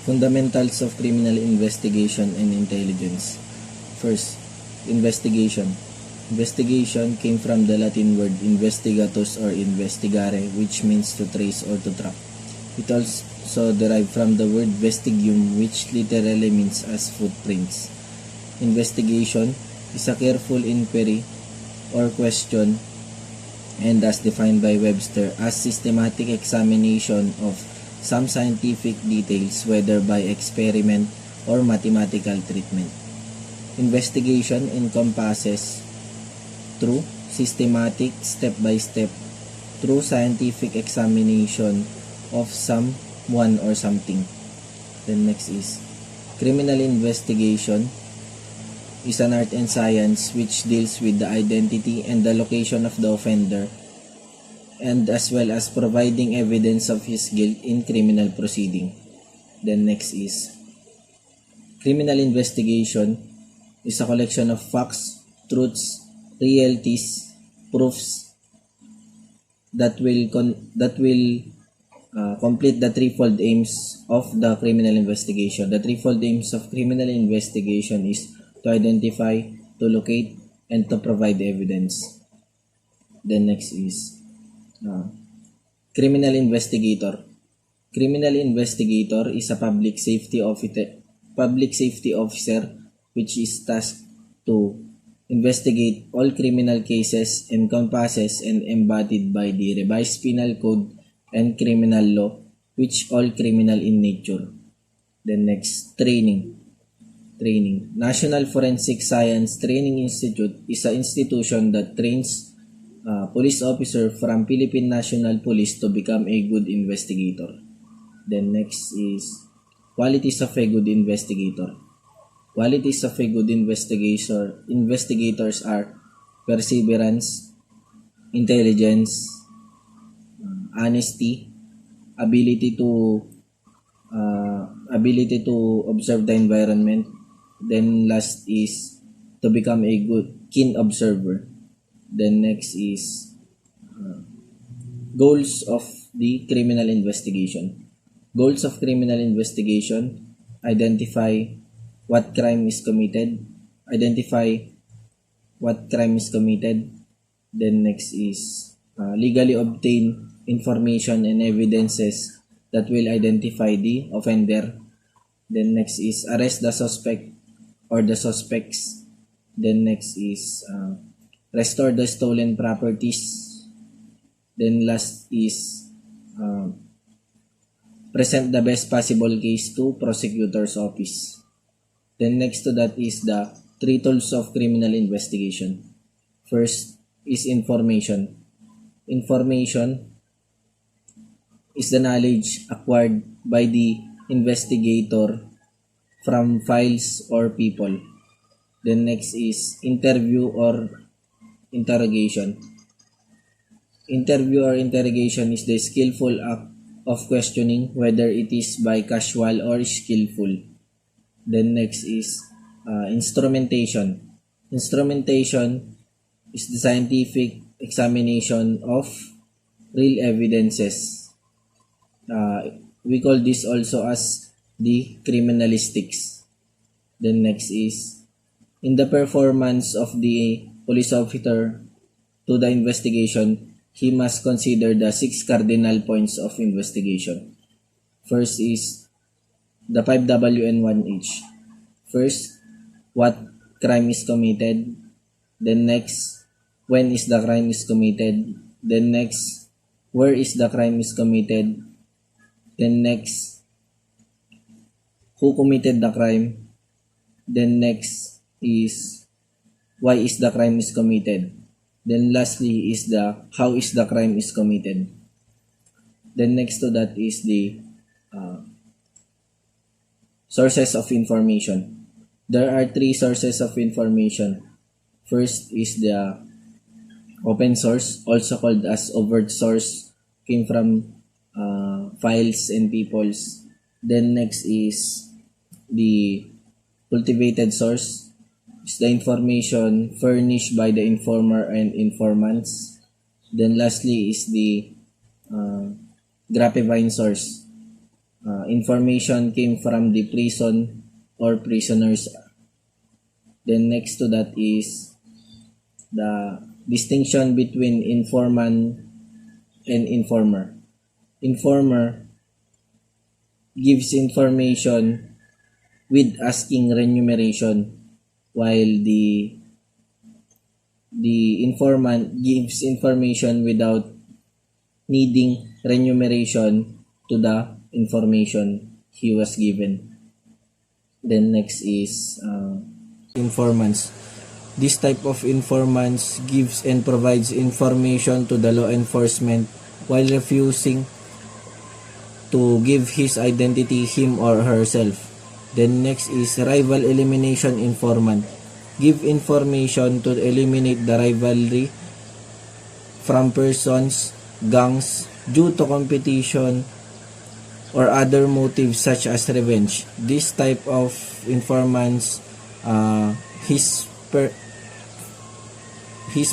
Fundamentals of criminal investigation and intelligence. First, investigation. Investigation came from the Latin word investigatus or investigare, which means to trace or to track. It also derived from the word vestigium, which literally means as footprints. Investigation is a careful inquiry or question, and as defined by Webster, as systematic examination of some scientific details, whether by experiment or mathematical treatment. Investigation encompasses through systematic, step-by-step, through scientific examination of someone or something. Then next is criminal investigation is an art and science which deals with the identity and the location of the offender, and as well as providing evidence of his guilt in criminal proceeding. Then next is criminal investigation is a collection of facts, truths, realities, proofs that will complete the threefold aims of the criminal investigation. The threefold aims of criminal investigation is to identify, to locate, and to provide evidence. Then next is criminal investigator. Criminal investigator is a public safety officer which is tasked to investigate all criminal cases encompasses and embodied by the revised penal code and criminal law, which all criminal in nature. Then next, training. National Forensic Science Training Institute is an institution that trains police officer from Philippine National Police to become a good investigator. Then next is qualities of a good investigator. Qualities of a good investigators are perseverance, intelligence, honesty, ability to observe the environment. Then last is to become a keen observer. Then next is goals of the criminal investigation. Goals of criminal investigation: identify what crime is committed. Then next is legally obtain information and evidences that will identify the offender. Then next is arrest the suspect or the suspects. Then next is restore the stolen properties. Then last is present the best possible case to prosecutor's office. Then next to that is the three tools of criminal investigation. First is information. Information is the knowledge acquired by the investigator from files or people. Then next is interview or interrogation. Interview or interrogation is the skillful act of questioning, whether it is by casual or skillful. Then next is instrumentation. Instrumentation is the scientific examination of real evidences. We call this also as the criminalistics. Then next is in the performance of the police officer to the investigation, he must consider the 6 cardinal points of investigation. First is the 5W and 1H. First, what crime is committed. Then next, when is the crime is committed. Then next, where is the crime is committed. Then next, who committed the crime. Then next is why is the crime is committed. Then lastly is the how is the crime is committed. Then next to that is the sources of information. There are 3 sources of information. First is the open source, also called as overt source, came from files and peoples. Then next is the cultivated source, is the information furnished by the informer and informants. Then lastly is the grapevine source. information came from the prison or prisoners. Then next to that is the distinction between informant and informer. Informer gives information with asking remuneration, while the informant gives information without needing remuneration to the information he was given. Then next is informants. This type of informants gives and provides information to the law enforcement while refusing to give his identity, him or herself. Then next is rival elimination informant. Give information to eliminate the rivalry from persons, gangs, due to competition or other motives such as revenge. This type of informants, his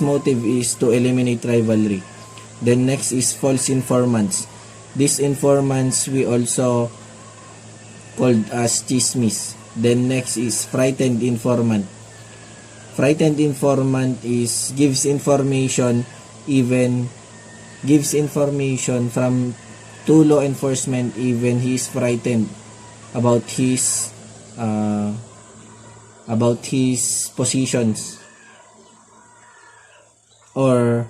motive is to eliminate rivalry. Then next is false informants. These informants we also called as chismis. Then next is frightened informant. Frightened informant gives information from to law enforcement even he is frightened about his positions. Or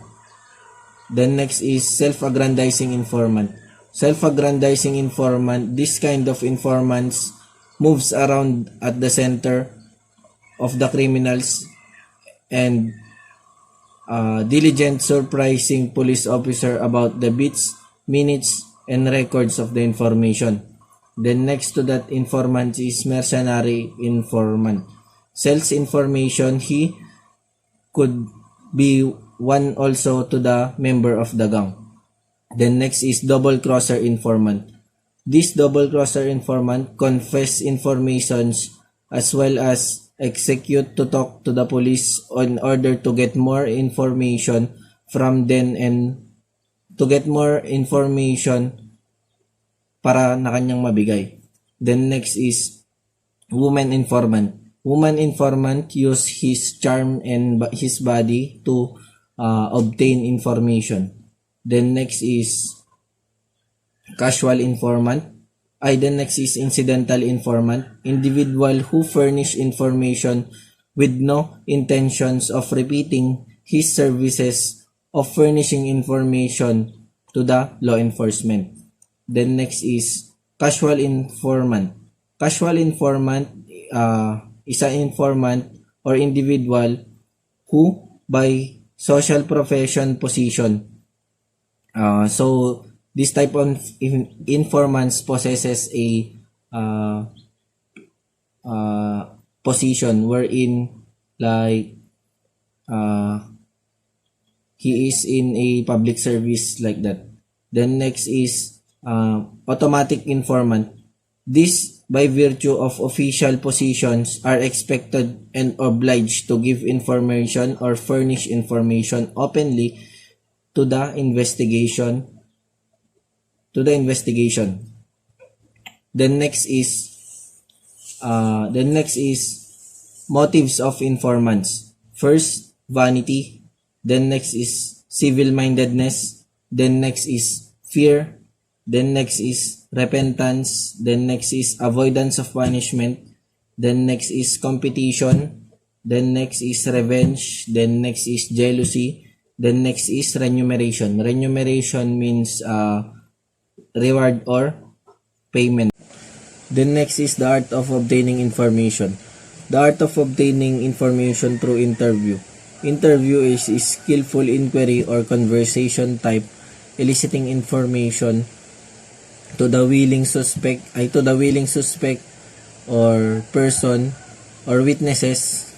then next is self-aggrandizing informant. Self-aggrandizing informant, this kind of informants moves around at the center of the criminals and diligent surprising police officer about the bits, minutes, and records of the information. Then next to that informant is mercenary informant. Sells information, he could be one also to the member of the gang. Then next is double-crosser informant. This double-crosser informant confess informations as well as execute to talk to the police in order to get more information from them and to get more information para na kanyang mabigay. Then next is woman informant. Woman informant use his charm and his body to obtain information. Then next is casual informant. Then next is incidental informant. Individual who furnish information with no intentions of repeating his services of furnishing information to the law enforcement. Then next is casual informant. Casual informant is an informant or individual who by social profession position. So this type of informants possesses a position wherein like he is in a public service like that. Then next is automatic informant. This by virtue of official positions are expected and obliged to give information or furnish information openly to the investigation. Then next is motives of informants. First, vanity. Then next is civil-mindedness. Then next is fear. Then next is repentance. Then next is avoidance of punishment. Then next is competition. Then next is revenge. Then next is jealousy. Then next is remuneration. Remuneration means reward or payment. Then next is the art of obtaining information. The art of obtaining information through interview. Interview is skillful inquiry or conversation type eliciting information to the willing suspect or person or witnesses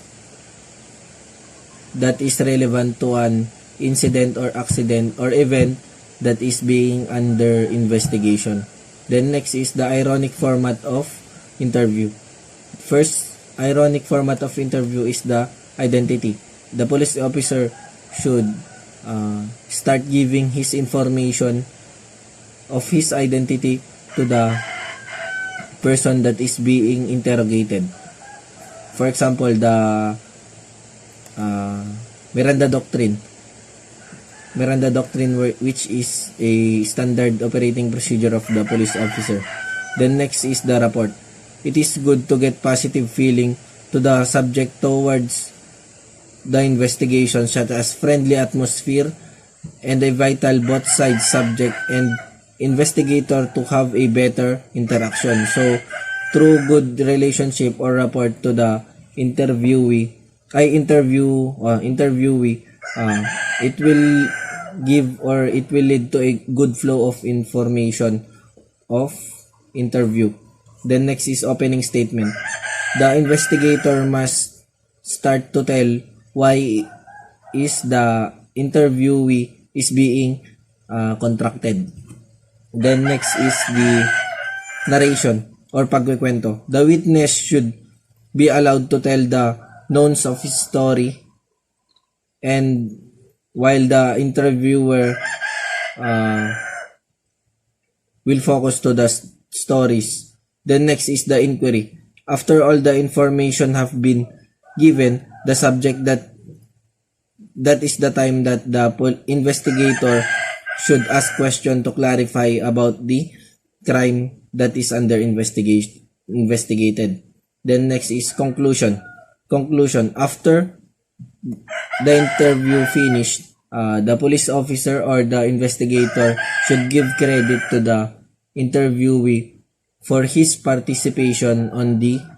that is relevant to an incident or accident or event that is being under investigation. Then next is the ironic format of interview. First ironic format of interview is the identity. The police officer should start giving his information of his identity to the person that is being interrogated. For example, the Miranda Doctrine. Miranda Doctrine, which is a standard operating procedure of the police officer. Then next is the rapport. It is good to get positive feeling to the subject towards the investigation, such as friendly atmosphere and a vital both sides subject and investigator to have a better interaction. So through good relationship or rapport to the interviewee, it will give or it will lead to a good flow of information of interview. Then next is opening statement. The investigator must start to tell why is the interviewee is being contracted. Then next is the narration or pagkukwento. The witness should be allowed to tell the knowns of his story, and while the interviewer will focus to the stories. Then next is the inquiry. After all the information have been given, the subject that is the time that the investigator should ask question to clarify about the crime that is under investigated. Then next is conclusion. After the interview finished, the police officer or the investigator should give credit to the interviewee for his participation on the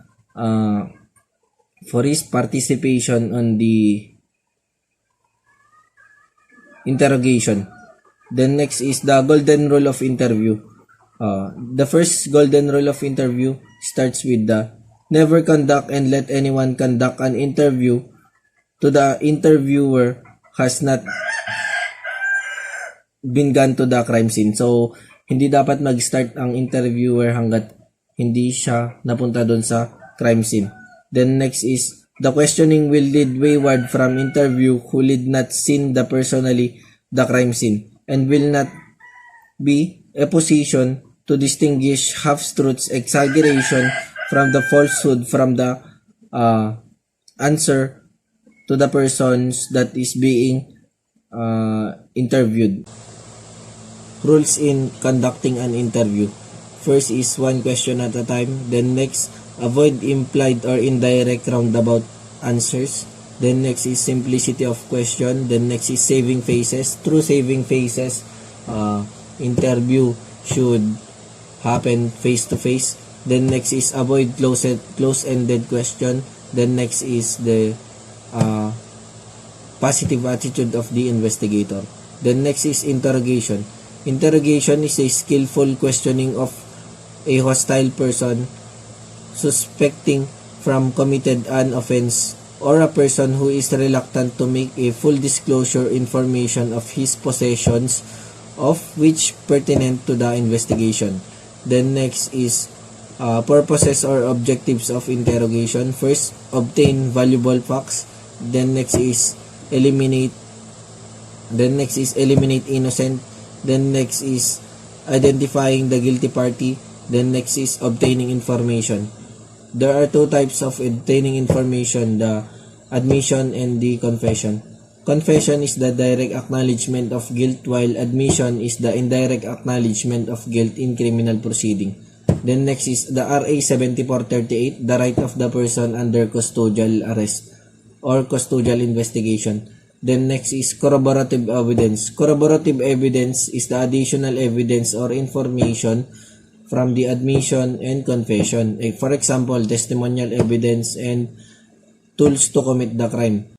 interrogation. Then next is the golden rule of interview. The first golden rule of interview starts with the never conduct and let anyone conduct an interview to the interviewer has not been gone to the crime scene. So, hindi dapat mag-start ang interviewer hanggat hindi siya napunta doon sa crime scene. Then next is, the questioning will lead wayward from interview who lead not seen the personally the crime scene and will not be a position to distinguish half-truths, exaggeration from the falsehood from the answer to the persons that is being interviewed. Rules in conducting an interview. First is one question at a time. Then next, avoid implied or indirect roundabout answers. Then next is simplicity of question. Then next is saving faces. Through saving faces, interview should happen face to face. Then next is avoid close-ended question. Then next is the positive attitude of the investigator. Then next is interrogation. Interrogation is a skillful questioning of a hostile person suspecting from committed an offense or a person who is reluctant to make a full disclosure information of his possessions of which pertinent to the investigation. Then next is purposes or objectives of interrogation. First, obtain valuable facts. Then next is eliminate innocent. Then next is identifying the guilty party. Then next is obtaining information. There are two types of obtaining information, the admission and the confession. Confession is the direct acknowledgement of guilt, while admission is the indirect acknowledgement of guilt in criminal proceeding. Then next is the RA 7438, the right of the person under custodial arrest or custodial investigation. Then next is corroborative evidence. Corroborative evidence is the additional evidence or information from the admission and confession. For example, testimonial evidence and tools to commit the crime.